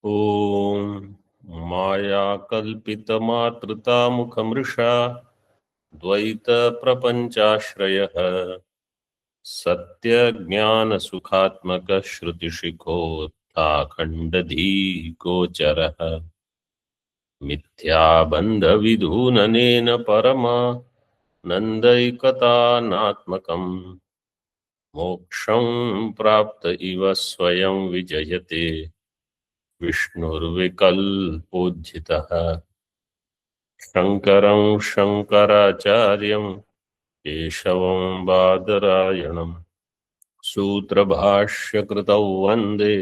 ॐ मायाकल्पितमातृतामुखमृषा द्वैतप्रपञ्चाश्रयः सत्यज्ञानसुखात्मकश्रुतिशिखोत्थाखण्डधीगोचरः मिथ्याबन्धविधूननेन परमानन्दैकतानात्मकम् मोक्षं प्राप्त इव स्वयं विजयते विष्णुर्विकल्पोज्झितः शङ्करं शङ्कराचार्यं केशवं बादरायणं सूत्रभाष्यकृतौ वन्दे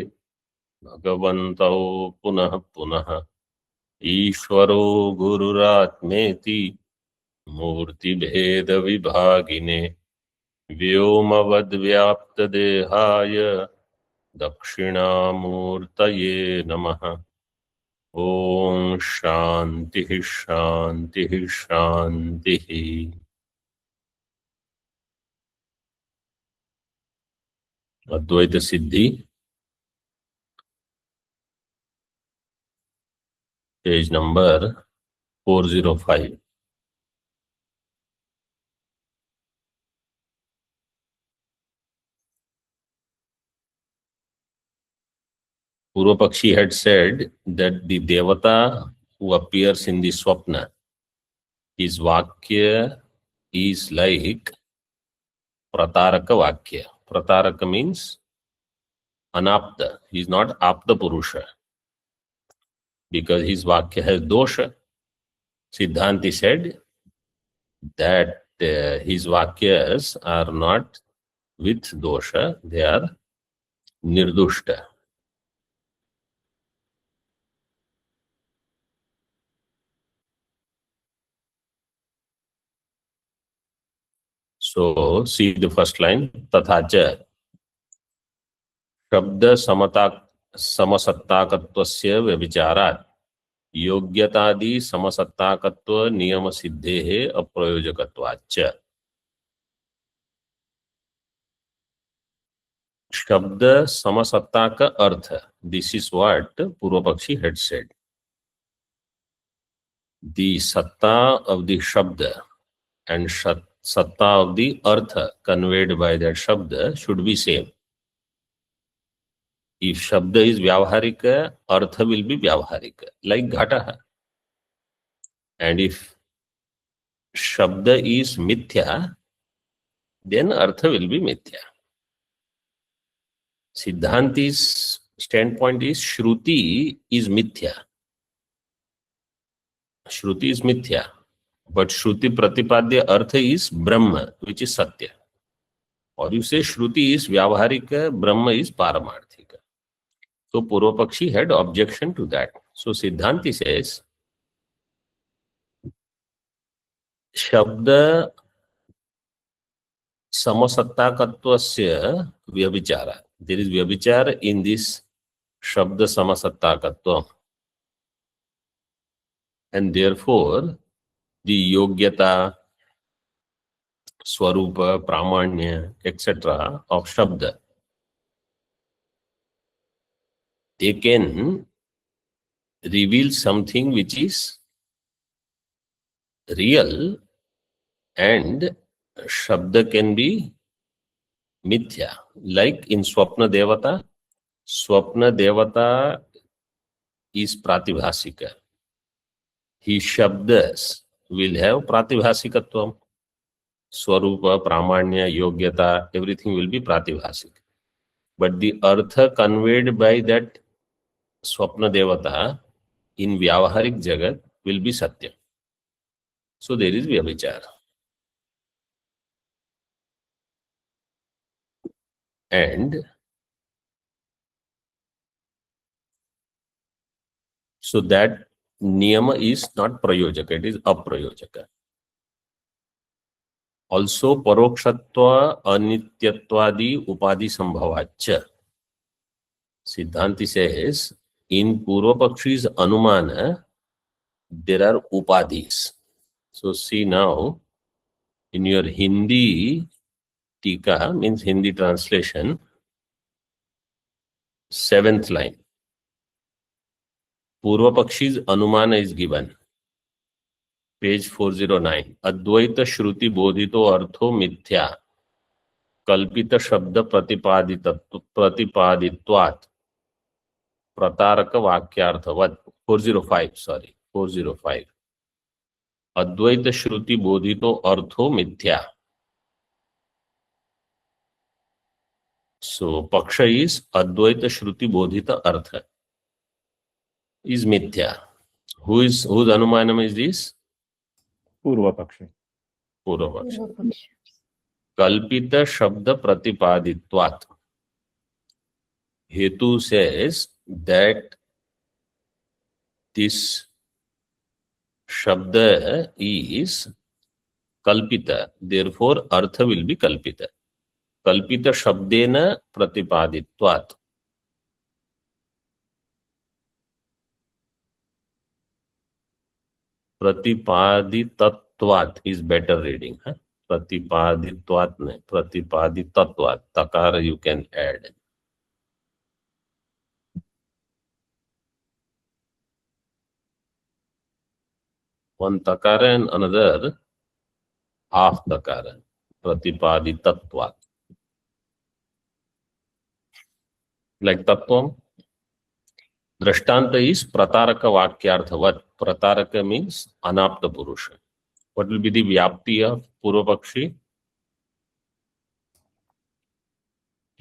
भगवन्तौ पुनः पुनः ईश्वरो गुरुरात्मेति मूर्तिभेदविभागिने व्योमवद्व्याप्तदेहाय दक्षिणामूर्तये नमः। ओम शांति शांति शांति। अद्वैत सिद्धि page number 405। Purva Pakshi had said that the Devata who appears in the Swapna, his Vakya is like Prataraka Vakya. Prataraka means Anapta. He is not Apta Purusha because his Vakya has dosha. Siddhanti said that his Vakyas are not with dosha, they are nirdushta. So, see the first line, tathacha शब्द समसत्ताकत्वस्य व्यभिचारात् योग्यतादि समसत्ताकत्व नियम सिद्धेः अप्रयोजकत्वाच्च। शब्द समसत्ता का अर्थ, this is what पूर्व पक्षी had said. The satta of the shabda and satta of the artha conveyed by that shabda should be same. If shabda is vyavaharika, artha will be vyavaharika, like ghataha. And if shabda is mithya, then artha will be mithya. Siddhanti's standpoint is Shruti is mithya. Shruti is mithya. But Shruti Pratipadya Artha is Brahma, which is Satya. Or you say Shruti is Vyavaharika, Brahma is Paramarthika. So Purva Pakshi had objection to that. So Siddhanti says, Shabda Samasattakattvasya Vyabhichara. There is Vyabhichara in this Shabda Samasattakatva. And therefore, the Yogyata, Swarupa, Pramanya, etc. of Shabda, they can reveal something which is real, and Shabda can be mithya. Like in Swapna Devata is Pratibhasika. His Shabdas will have Pratibhasikatvam. Swarupa, Pramanya, Yogyata, everything will be Pratibhasik. But the Artha conveyed by that Swapna Devata in Vyavaharik Jagat will be Satya. So there is Vyabhichara. And so that niyama is not prayojaka, it is aprayojaka. Also parokshatva anityatwadi upadhi sambhavacha. Siddhanti says, in Purva Pakshi's Anumana, there are upadhis. So see now, in your Hindi Tika, means Hindi translation, 7th line. पूर्व पक्षी's अनुमान is given. Page 409. अद्वैत श्रुति बोधितो अर्थो मिथ्या कल्पित शब्द प्रतिपादित्वात् प्रतारक वाक्यार्थवत् 405 अद्वैत श्रुति बोधितो अर्थो मिथ्या. So paksha is advaita shruti bodhita artha is mithya. Whose anumanam is this? पूर्व पक्षी. Purva paksha. Kalpita shabda pratipaditvat. Hetu says that this shabda is kalpita, therefore artha will be kalpita. Kalpita shabdena pratipaditvat. Pratipadittatvat is better reading. Huh? Pratipaditvat ne, pratipadittatvat. Takara you can add. One takara and another half takara. Pratipadittatvat. Like tattvam. Drishtanta is prataraka vakyarthavat. Prataraka means anapta purusha. What will be the vyapti of Purvapakshi?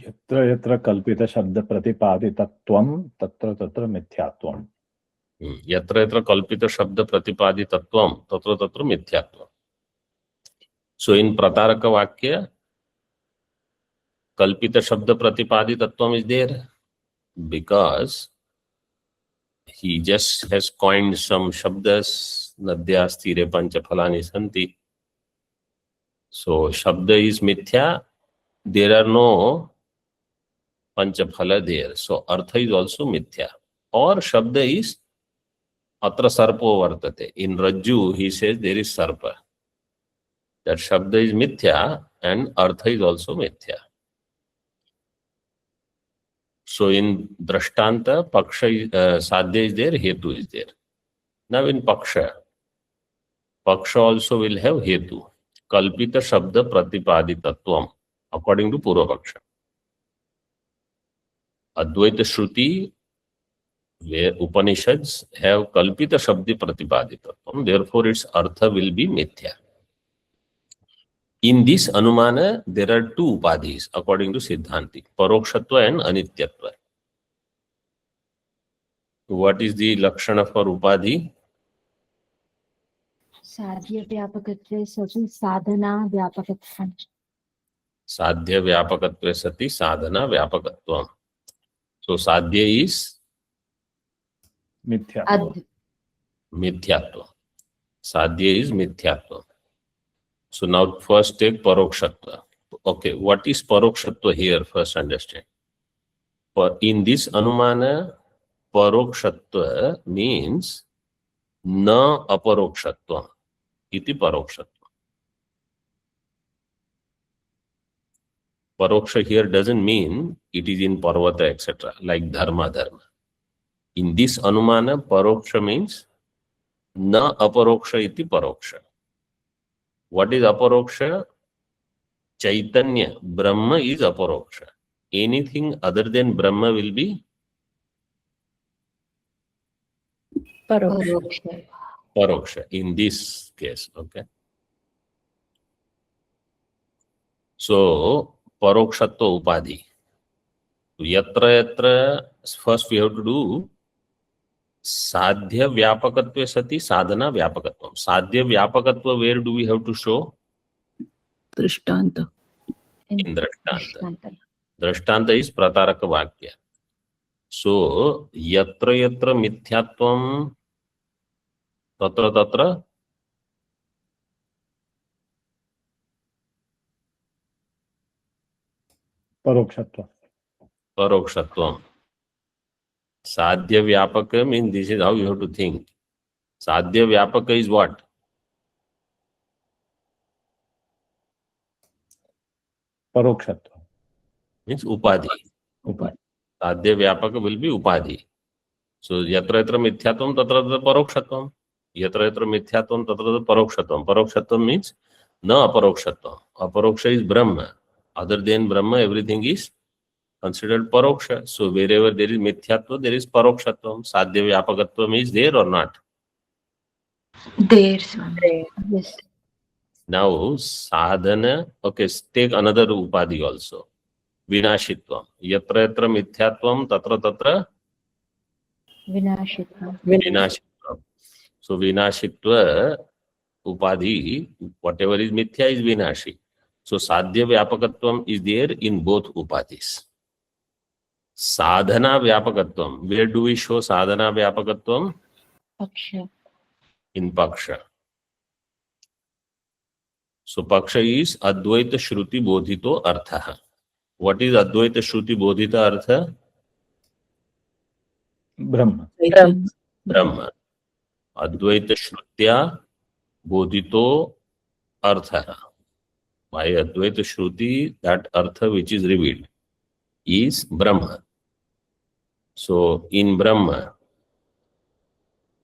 यत्र यत्र कल्पित शब्द प्रतिपादितत्वं तत्र तत्र मिथ्यात्वम्. यत्र यत्र कल्पित शब्द प्रतिपादितत्वं तत्र तत्र मिथ्यात्वम्. So in prataraka vakya, kalpita shabda प्रतिपादितत्वम is there because he just has coined some shabdas. Nadya sthire pancha phalani santi. So shabda is mithya. There are no pancha phala there. So artha is also mithya. Or shabda is atra sarpo vartate. In Rajju he says there is sarpa. That shabda is mithya and artha is also mithya. So in Drishtanta, Paksha, Sadhya is there, Hetu is there. Now in Paksha also will have Hetu. Kalpita Shabda Pratipaditattvam, according to Purva Paksha. Advaita Shruti, where Upanishads have Kalpita Shabdi Pratipaditattvam, therefore its Artha will be Mithya. In this Anumana, there are two Upadhis, according to Siddhanti, Parokshatva and Anityatva. What is the Lakshana for Upadhi? साध्य व्यापकत्वे सति साधना व्यापकत्वम्. Sadhya Vyapakatve Sati Sadhana Vyapakatvam. So Sadhya is मिथ्यात्व. Mithyatva. Sadhya is Mithyatva. So now first take Parokshatva. Okay, what is Parokshatva here? First understand. In this Anumana, Parokshatva means na aparokshatva. Iti Parokshatva. Paroksha here doesn't mean it is in Parvata, etc. like Dharma. In this Anumana, Paroksha means na aparoksha iti Paroksha. What is aparoksha? Chaitanya, Brahma is aparoksha. Anything other than Brahma will be paroksha in this case. Okay. So parokshatva upadhi. Yatra, first we have to do sadhya vyapakatva sati sadhana vyapakatvam. Sadhya vyapakatva, where do we have to show? Drishtanta. In Drishtanta. Drishtanta is prataraka vakya. So yatra mithyatvam tatra parokshatvam. Sadhya vyapaka means this is how you have to think. Sadhya vyapaka is what? Parokshatva Means upadhi. upadhi. Sadhya vyapaka will be upadhi. So yatra yatra mithyatvam tatra tatra parokshatvam. Yatra yatra mithyatvam tatra tatra parokshatvam. Parokshatvam means na aparokshatvam. Aparoksha is Brahma. Other than Brahma, everything is considered paroksha. So wherever there is mithyatva, there is parokshatvam. Sadhya vyapakatvam is there or not? There, Swami. Yes. Now sadhana, okay, take another upadhi also. Vinashitvam. Yatra yatra mithyatvam tatra tatra Vinashitvam. vinashitvam. So vinashitva upadhi, whatever is mithya is vinashi. So sadhya vyapakatvam is there in both upadhis. Sadhana vyapakatvam. Where do we show sadhana vyapakatvam? Paksha. In paksha. So paksha is advaita shruti bodhito artha. What is advaita shruti bodhita artha? Brahma. Brahma. Advaita shrutya bodhito artha. By advaita shruti, that artha which is revealed is Brahma. So in Brahma,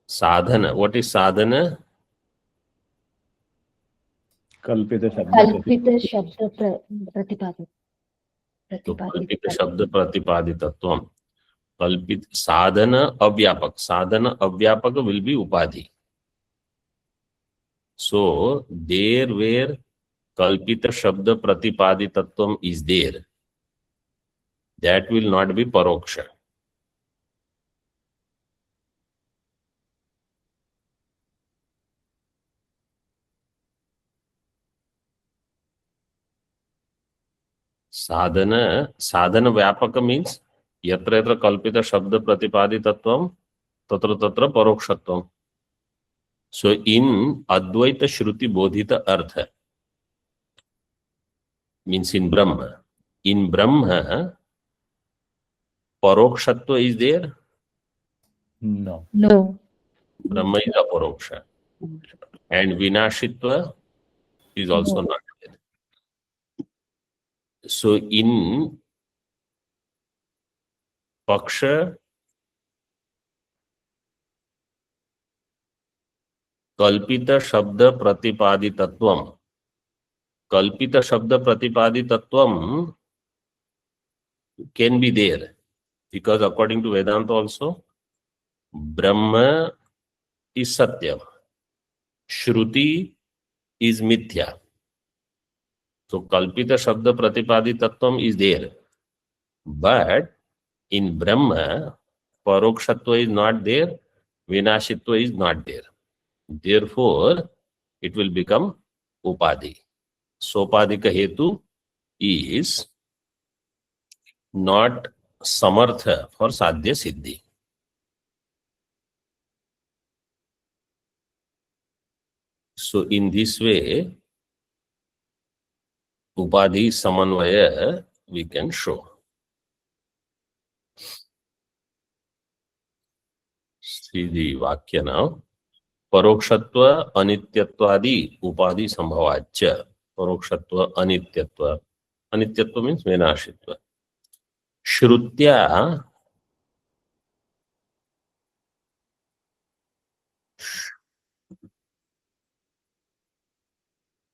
sadhana, what is sadhana? Kalpita shabda. Kalpita shabda pratipadi. So kalpita shabda pratipaditatvam. Kalpit sadhana avyapak. Sadhana avyapak will be upadhi. So there where kalpita shabda pratipaditatvam is there, that will not be paroksha. Sadhana vyapaka means yatra yatra kalpita shabda pratipaditatvam tatra tatra parokshatvam. So in advaita shruti bodhita artha means in Brahma. In Brahma, parokshatva is there. No. No. Brahma is aparoksha. And vinashitva is also not there. So in paksha, kalpita shabda pratipaditatvam. Kalpita shabda pratipaditatvam can be there because according to Vedanta also, Brahma is Satya, Shruti is Mithya. So Kalpita Shabda Pratipaditatvam is there. But in Brahma, Parokshatva is not there, Vinashitva is not there. Therefore, it will become Upadhi. Sopadika Hetu is not Samartha for Sadhya Siddhi. So in this way, Upadhi Samanvaya we can show. See the Vakya now. Parokshatva Anityatwadi Upadhi Sambhavachya. Parokshatva Anityatva. Anityatva means Vinashitva. Shrutya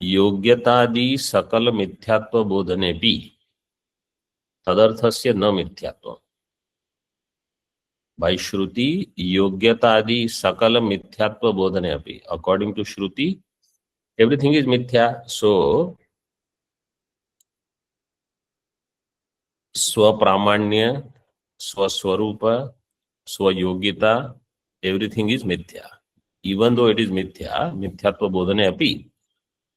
योग्यतादि सकल मिथ्यात्व बोधने भी तदर्थस्य न मिथ्यात्व. By Shruti, योग्यतादि सकल मिथ्यात्व बोधने अपि. According to Shruti, everything is mithya. So, स्वप्रामाण्य, स्वस्वरूप, स्वयोग्यता, everything is mithya. Even though it is mithya, मिथ्यात्व बोधने अपि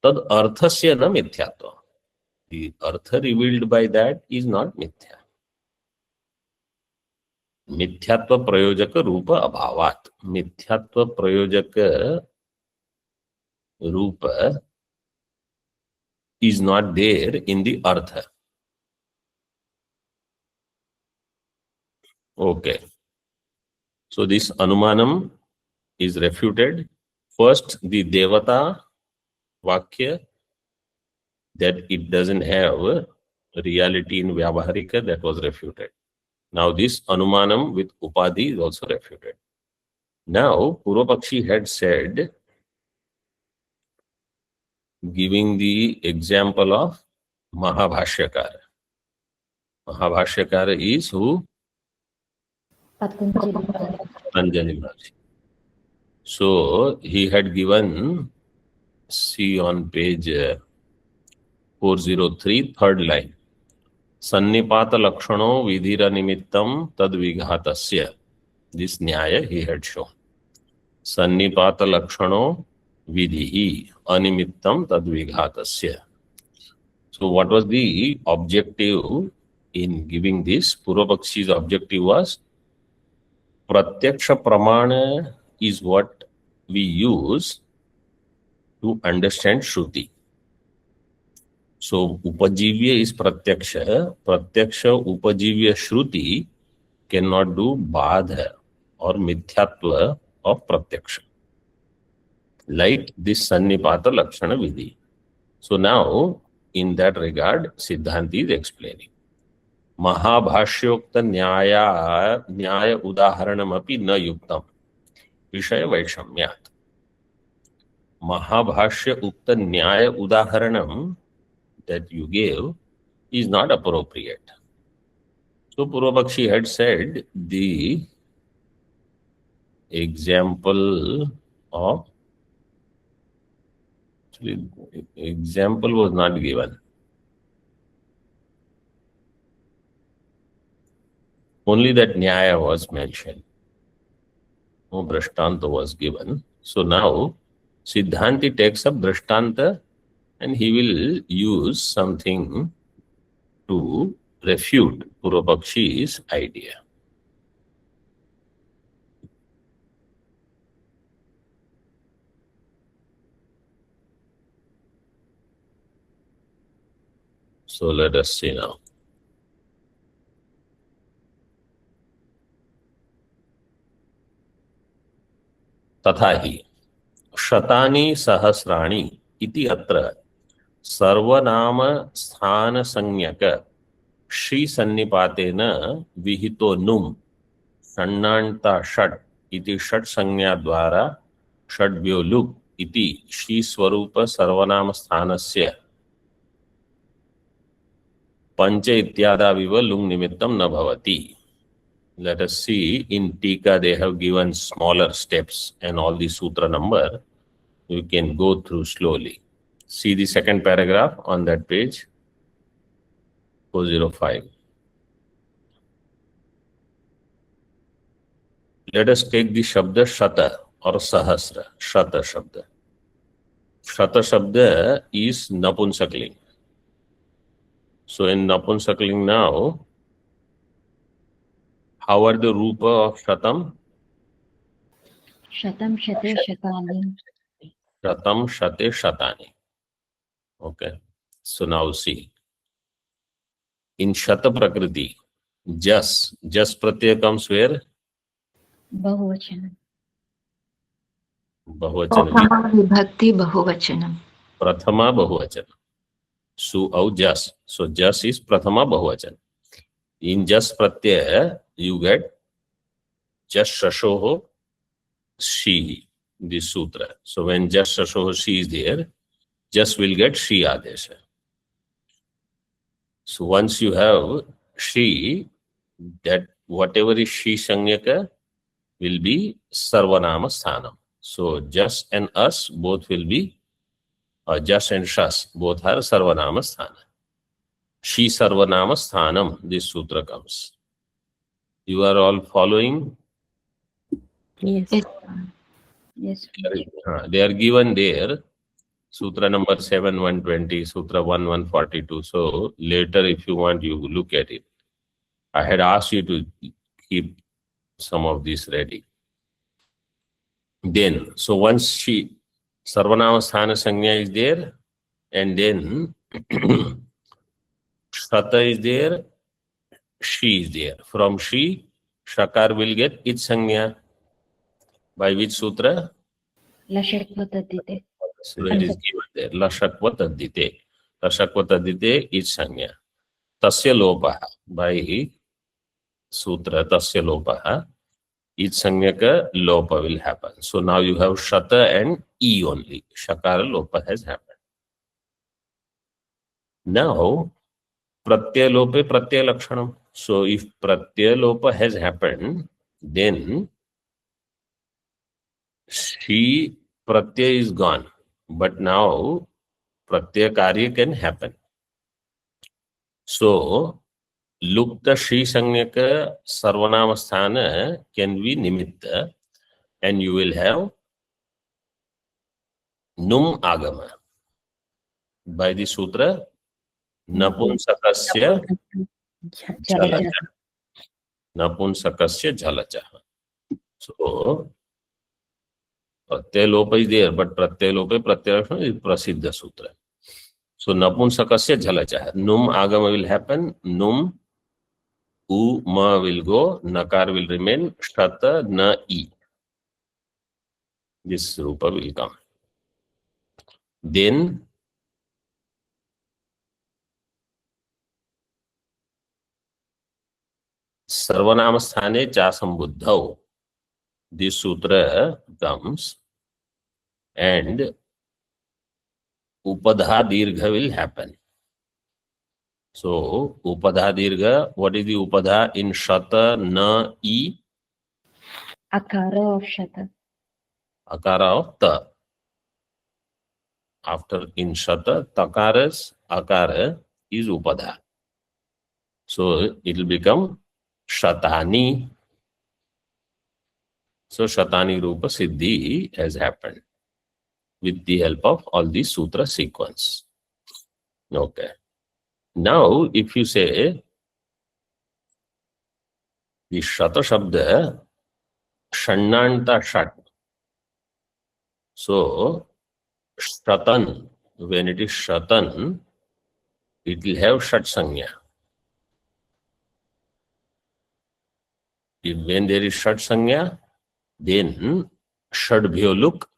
tad arthasya na mithyatva. The artha revealed by that is not mithya. Mithyatva prayojaka rupa abhavat. Mithyatva prayojaka rupa is not there in the artha. Okay. So this anumanam is refuted. First, the devata Vakya, that it doesn't have reality in Vyavaharika, that was refuted. Now this anumanam with upadhi is also refuted. Now Purvapakshi had said, giving the example of Mahabhashyakara. Mahabhashyakara is who? Patanjali. Patanjali Maharishi. So he had given, see on page 403, third line. Sannipata lakshano vidhira nimittam tad vighatasya. This nyaya he had shown. Sannipata lakshano vidhihi animittam tad vighatasya. So what was the objective in giving this? Purvapakshi's objective was pratyaksha pramana is what we use to understand Shruti. So upajivya is pratyaksha. Pratyaksha upajivya Shruti cannot do badha or mithyatva of pratyaksha, like this sannipata lakshana vidhi. So now in that regard Siddhanti is explaining. Mahabhashyokta nyaya udaharanam api na yuktam Vishaya Vaishamyat. Mahabhashya Ukta Nyaya Udaharanam that you gave is not appropriate. So Purvapakshi had said the example of, actually example was not given. Only that Nyaya was mentioned. No Drishtanta was given. So now Siddhanti takes up Drishtanta and he will use something to refute Purvapakshi's idea. So let us see now. तथा ही शतानि सहस्राणि इति अत्र सर्वनाम स्थान संज्ञक श्री सन्निपातेन विहितो नुम षण्णान्ता षट् इति षट् संज्ञा द्वारा षड्भ्यो लुक् इति श्री स्वरूप सर्वनाम स्थानस्य पंच इत्यादाविव लुङ् निमित्तं न भवति. Let us see in Tika they have given smaller steps and all the sutra number. You can go through slowly. See the second paragraph on that page, 405. Let us take the Shabda Shata or Sahasra. Shata Shabda. Shata Shabda is Napunsakling. So in Napunsakling now, how are the rupa of Shatam? Shatam Shate Shatani. Shatam Shate Shatani. Okay. So now see. In Shata Prakriti, Jas Pratyaya comes where? Bahuvachanam. Bahuvachanam. Prathama vibhakti bahuvachanam. Prathama Bahuvachanam. Su au Jas. So Jas is Prathama Bahuvachanam. In Jas Pratyaya, you get Jas Shashoho Shi, this sutra. So when Jas Shashoho Shi is there, Jas will get Shi Adesha. So once you have Shi, that whatever is Shi Sanyaka will be Sarvanama Sthanam. So Jas and As both will be, Jas and Shas both are Sarvanama Sthana. Shi Sarvanama Sthanam, this sutra comes. You are all following? Yes. Yes. Yes. They are given there. Sutra number 7, 120, Sutra 1, 142. So later if you want, you look at it. I had asked you to keep some of these ready. Then, so once Shi Sarvanama Sthana Sanya is there, and then Shata is there, Shi is there. From Shi, Shakar will get its Sanya. By which sutra? Lashakvatadite. So it is given there. Lashakva Tadite. Lashakva Tadite is Sanya. Tasya Lopaha. By sutra tasya lopaha, each sanyaka lopa will happen. So now you have shata and e only. Shakara lopa has happened. Now pratyaya lope pratyaya lakshanam. So if pratyaya lopa has happened, then she pratyaya is gone. But now pratyaya karya can happen. So lukta shri sanyaka sarvanama sthana can be nimitta, and you will have num agama. By the sutra, napunsakasya jalacha. Napunsakasya jalacha. So pratyaya lopa is there, but pratyaya lopa pratyaya is prasiddha sutra. So napunsakasya jalacha. Num agama will happen. Num u ma will go. Nakar will remain. Shata na e. This rupa will come. Then sarvanama sthane cha sambuddhau. This sutra comes and upadha dirgha will happen. So upadha dirgha, what is the upadha in shata na e? Akara of shata. Akara of ta. After in shata, takaras akara is upadha. So it will become shatani. So shatani rupa siddhi has happened with the help of all these sutra sequence. Okay. Now if you say the shata shabda shannanta shat. So shatan, when it is shatan, it will have shat sanya. When there is shat sanya, then shadbhyo look.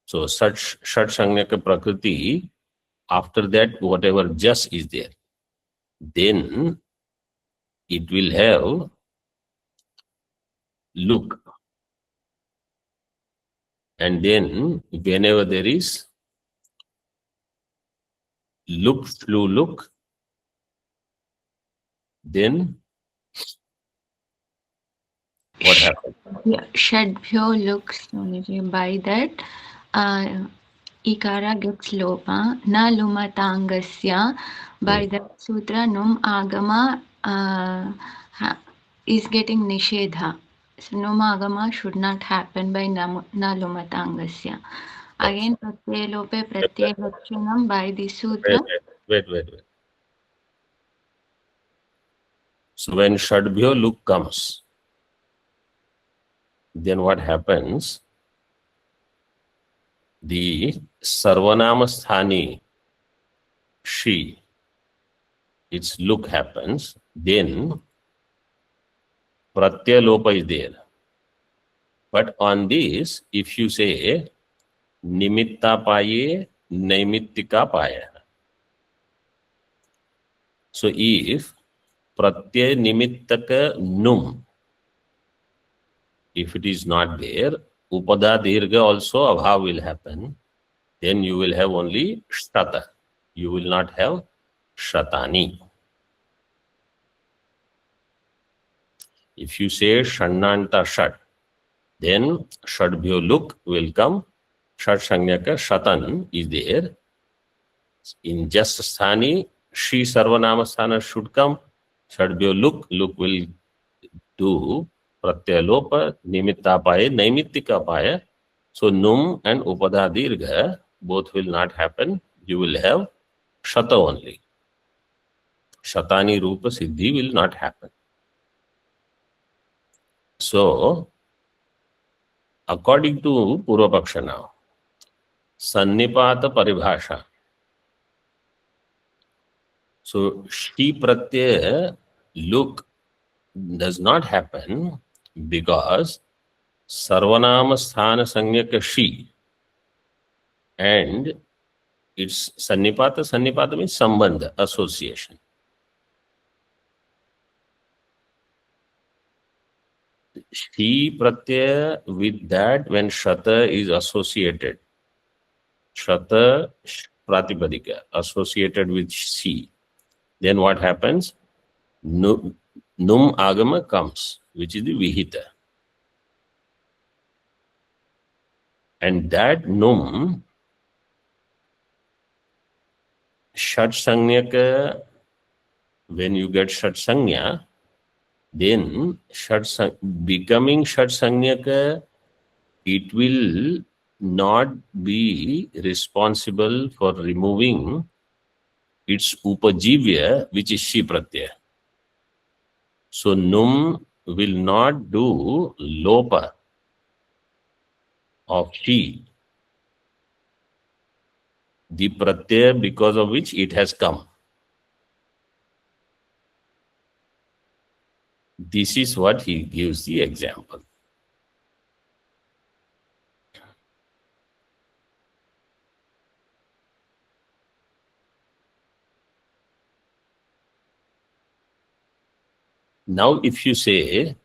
So such shat sanya ka prakriti, after that whatever jas is there, then it will have look. And then whenever there is look, flu look, then what happens? Yeah, Shadbhyo looks by that Ikara gets lopa, na lumatangasya. By that sutra, num agama is getting nishedha. So num agama should not happen by na lumatangasya. Again, pratyaya lope pratyaya lakshanam by the sutra. Wait. So when shadbhyo look comes, then what happens? The sarvanama sthani, she, its look happens, then pratyaya lopa is there. But on this, if you say nimitta paye, naimittika paya. So if pratyaya nimittaka num, if it is not there, upada dirgha also abhav will happen. Then you will have only shata. You will not have shatani. If you say shannanta shat, then shadbhyo look will come. Shat sanyaka shatan is there. In just sthani, she sarvanama sthana should come. Shadbhyo look will do pratyaya lopa, nimitta paya, naimittika paya. So num and upada dirgha both will not happen. You will have shata only. Shatani rupa siddhi will not happen. So according to Purvapaksha now, sannipata paribhasha. So she pratyaya look does not happen because sarvanama sthana sanyaka she, and it's sannipata means sambandha, association. Shi pratyaya, with that when shata is associated, shata pratipadika associated with shi, then what happens? Num agama comes, which is the vihita. And that num, shat sanyaka, when you get shat sanya, then becoming shat sanyaka, it will not be responsible for removing its upajivya, which is shi pratyaya. So num will not do lopa of shi, the pratyaya because of which it has come. This is what he gives the example. Now if you say,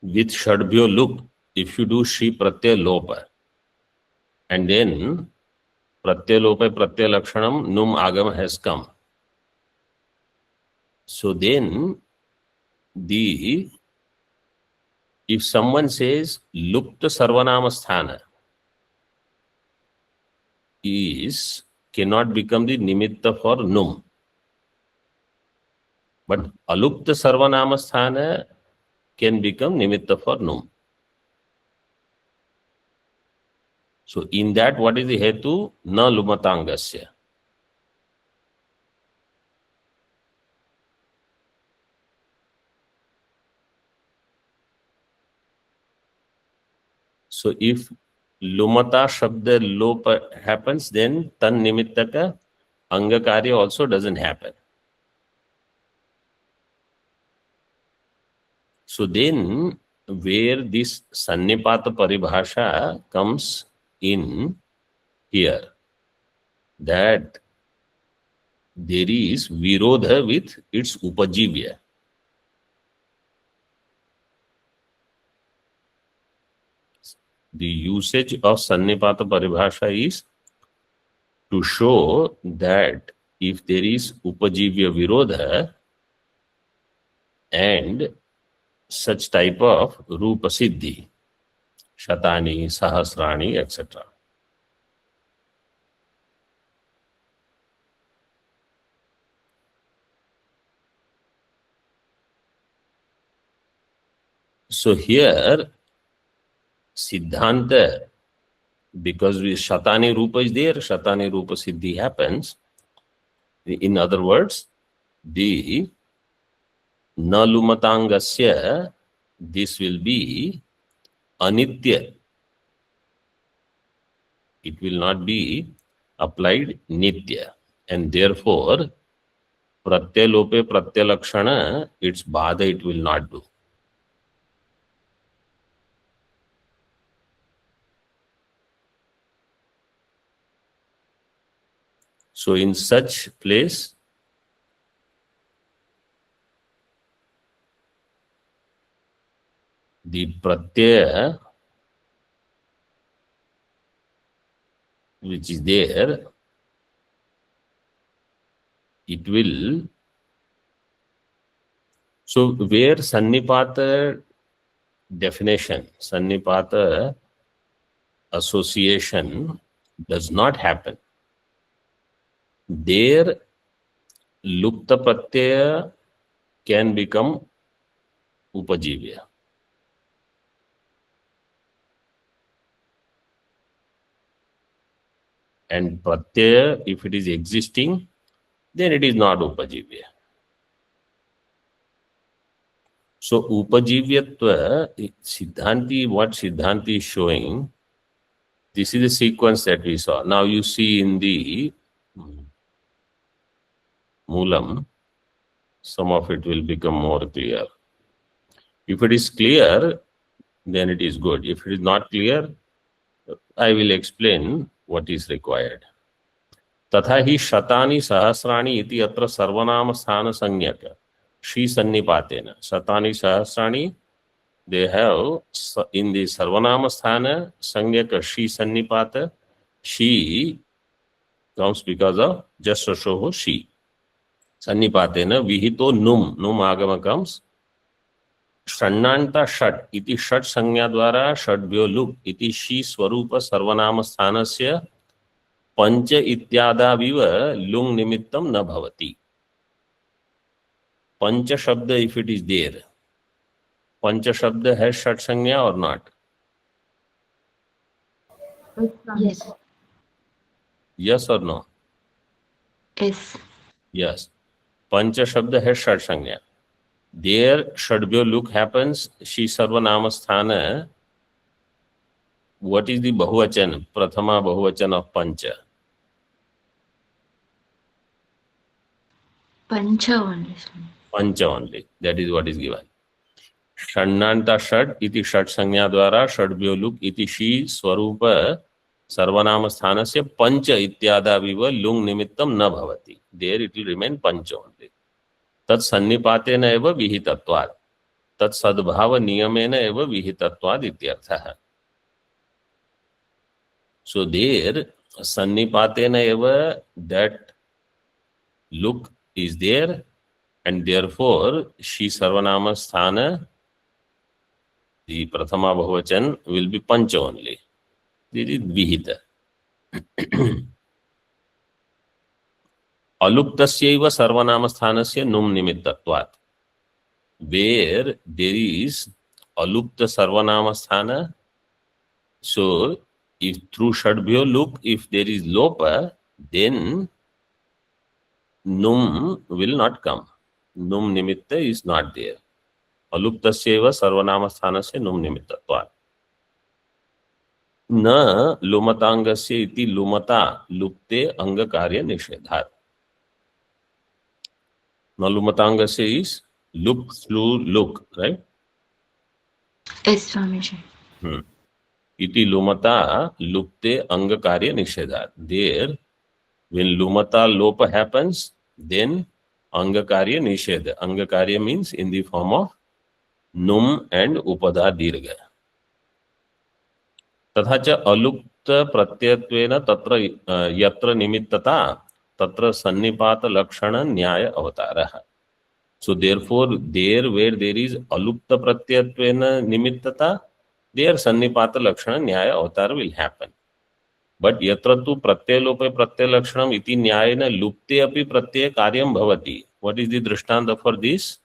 with Shadbhyo look, if you do Shri Pratyaya Lopa, and then Pratyaya Lopa Pratyaya Lakshanam Num Agama has come. So then, if someone says Lupta Sarvanama Sthana cannot become the Nimitta for Num. But Alupta Sarvanama Sthana can become Nimitta for Num. So in that, what is the Hetu? Na Lumatangasya. So if Lumata Shabda Lopa happens, then Tan Nimittaka Angakarya also doesn't happen. So then, where this Sannipata Paribhasha comes in here, that there is Virodha with its Upajivya. The usage of Sannipata Paribhasha is to show that if there is Upajivya Virodha and such type of Rupa Siddhi, Shatani, Sahasrani, etc. So here, Siddhanta, because Shatani Rupa is there, Shatani Rupa Siddhi happens. In other words, the Nalumatangasya, this will be Anitya. It will not be applied Nitya. And therefore, Pratyalope Pratyalakshana, its Bada it will not do. So in such place, the pratyaya which is there, it will, so where Sannipata definition, Sannipata association does not happen, there Lupta Pratyaya can become Upajivya. And Pratyaya, if it is existing, then it is not Upajivya. So Upajivyatva, Siddhanti, what Siddhanti is showing, this is the sequence that we saw. Now you see in the Moolam, some of it will become more clear. If it is clear, then it is good. If it is not clear, I will explain what is required. Tatha hi shatani sahasrani iti atra sarvanama sthana sanyaka. she sannipatena. Satani sahasrani, they have in the sarvanama sthana sangyaka she sannipata. She comes because of just shoho she. Sannipatena vihito num. Num agama comes. षण्णान्ता षट् इति षट् संज्ञा द्वारा षड्भ्यो लुक् इति she स्वरूप सर्वनाम स्थानस्य पंच इत्यादाविव लुंग निमित्तं न भवति. पंच शब्द if it is there, पंच शब्द है षट संज्ञा or not? Yes. Yes or no? Yes. Yes. पंच शब्द है षट संज्ञा. There षड्भ्यो look happens. She सर्वनाम स्थान. What is the bahuvachan? Prathama bahuvachan of pancha. Pancha only. Pancha only. That is what is given. षण्णान्ता षड् इति षट् संज्ञा द्वारा षड्भ्यो लुक् इति शी स्वरूप सर्वनाम स्थानस्य पंच इत्यादाविव लुंग निमित्तं न भवति. There it will remain punch only. तत्सन्निपातेन एव विहितत्वात्. तत्सद्भाव नियमेन एव विहितत्वात् इत्यर्थः. So there sannipatena eva, that look is there, and therefore she sarvanama sthana, the prathama bahuvachan will be pancha only. This is vihita. Aluptasyaiva sarvanama sthanasya num nimittatvat. Where there is alupta sarvanama sthana, so if through shadbhyo look, if there is lopa, then num will not come. Num nimitta is not there. Aluptasyeva sarvanama sthanasya num nimittatvat. न लुमतांगस्य इति लुमता लुप्ते अंग कार्य निषेधात्. न लुमतांगस्य is look through look, right? Yes, Swamiji. Iti lumata lupte anga karya nishedhat. There, when lumata lopa happens, then anga karya nishedha. Anga karya means in the form of num and upada dirgha. तथा च अलुप्त प्रत्ययत्वेन तत्र यत्र निमित्तता तत्र सन्निपात लक्षण न्याय अवतारः. So therefore, there where there is alupta pratyattvena nimittata, there sannipata lakshana nyaya avatar will happen. But yatra tu pratyalope pratyalakshanam iti nyayena lupte api pratyaya karyam bhavati. What is the drishtanta for this?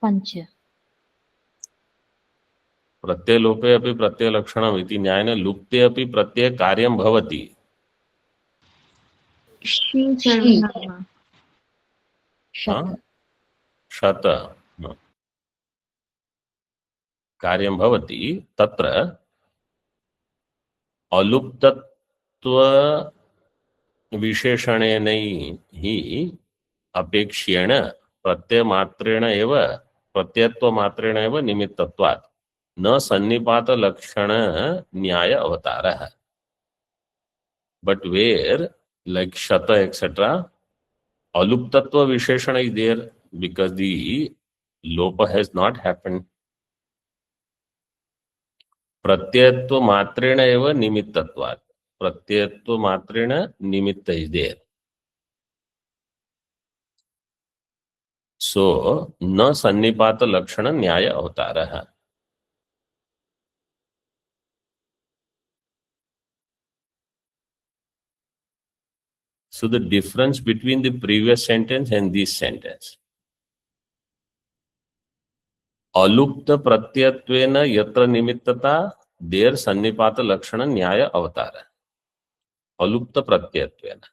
Pancha. प्रत्यलोपे अपि प्रत्यलक्षणम् इति न्यायेन लुप्ते अपि प्रत्यय कार्यं भवति. She Sarvanama. Shata. शत कार्यं भवति. तत्र अलुप्तत्व विशेषणेन हि अपेक्ष्येण प्रत्ययमात्रेण एव प्रत्ययत्वमात्रेण एव निमित्तत्वात् न सन्निपात लक्षण न्याय अवतारः. But where like shata etc. aluptatva visheshana is there because the lopa has not happened. Pratyatva matrena eva nimittatvat. Pratyatva matrena nimitta is there. So na sannipata lakshana nyaya avataraha. So the difference between the previous sentence and this sentence. Alupta pratyatvena yatra nimittata, there sannipata lakshana nyaya avatara. Alupta pratyatvena.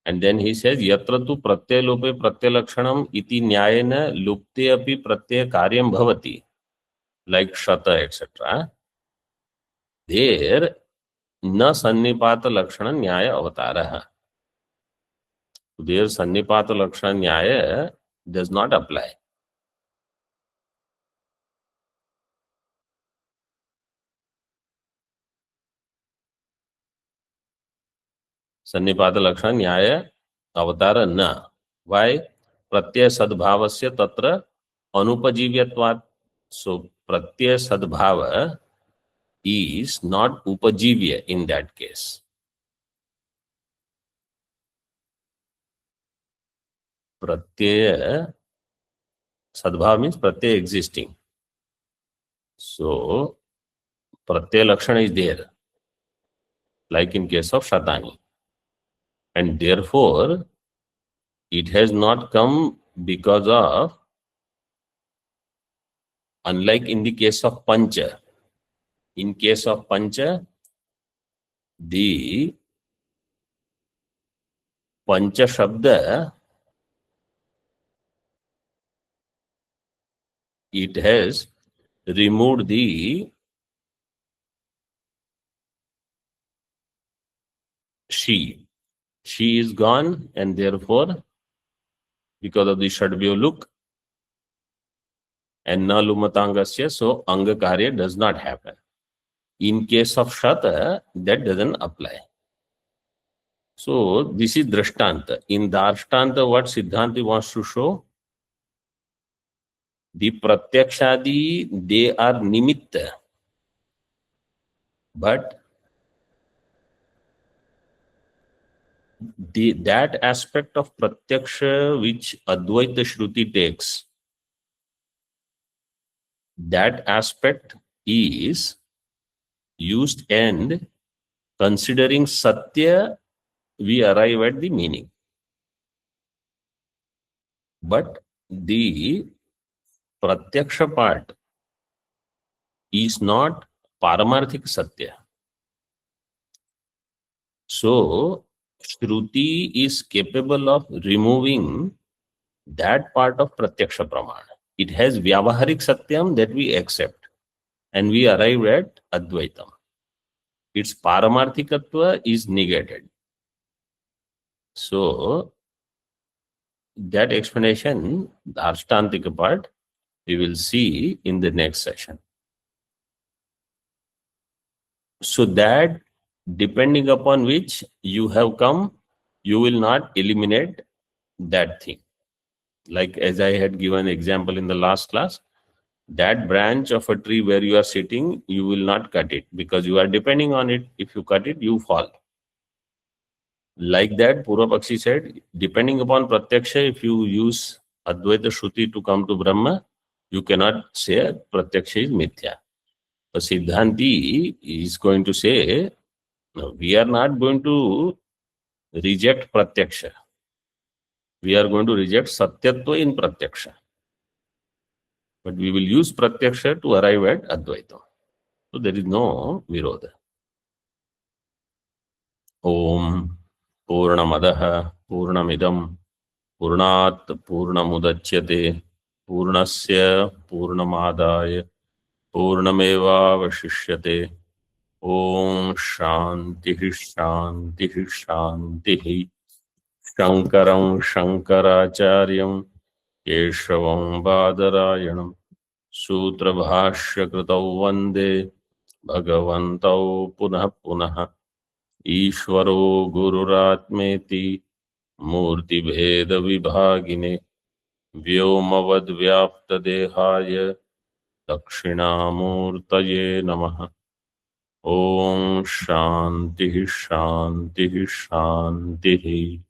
And then he says, yatra tu pratyalope pratyalakshanam iti nyayena lupte api pratyaya karyam bhavati. Like shata etc. There na sannipata lakshana nyaya avataraha. There sannipata lakshana nyaya does not apply. सन्निपात लक्षण न्याय अवतार न. Why? Pratyaya sadbhavasya tatra anupajivyattvat. So pratyaya sadbhava is not upajivya in that case. Pratyaya sadbhava means pratyaya existing. So pratyaya lakshana is there, like in case of Shatani. And therefore, it has not come because of, unlike in the case of Pancha. In case of Pancha, the Pancha Shabda, it has removed the she. She is gone, and therefore, because of the Shadvyo look, and na lumatangasya, so anga karya does not happen. In case of Shata, that doesn't apply. So this is Drishtanta. In Darshtanta, what Siddhanti wants to show? The Pratyakshadi, they are nimitta. But that aspect of Pratyaksha which Advaita Shruti takes, that aspect is used, and considering Satya, we arrive at the meaning. But the Pratyaksha part is not Paramarthik Satya. So, Shruti is capable of removing that part of Pratyaksha Pramana. It has Vyavaharik Satyam that we accept, and we arrive at Advaitam. Its Paramarthikatva is negated. So, that explanation, the Arshtantika part, we will see in the next session. So that, depending upon which you have come, you will not eliminate that thing. Like as I had given example in the last class, that branch of a tree where you are sitting, you will not cut it because you are depending on it. If you cut it, you fall. Like that, Purvapakshi said, depending upon Pratyaksha, if you use Advaita Shruti to come to Brahma, you cannot say Pratyaksha is Mithya. But Siddhanti is going to say, no, we are not going to reject Pratyaksha. We are going to reject Satyatva in Pratyaksha. But we will use Pratyaksha to arrive at Advaita. So there is no Virodha. Om Purnamadaha Purnamidam Purnat Purnamudachyate Purnasya Purnamadaya Purnameva Vashishyate. Om Shanti Shanti Shanti. Shankaram Shankaracharyam Keshavam Badarayanam Sutra Bhashya Kritau Vande Bhagavantau Punah Punah Ishvaro Gururatmeti Murti Bheda Vibhagine Vyomavad Vyapta Dehaya Dakshinamurtaye Namaha. Om Shanti Shanti Shanti.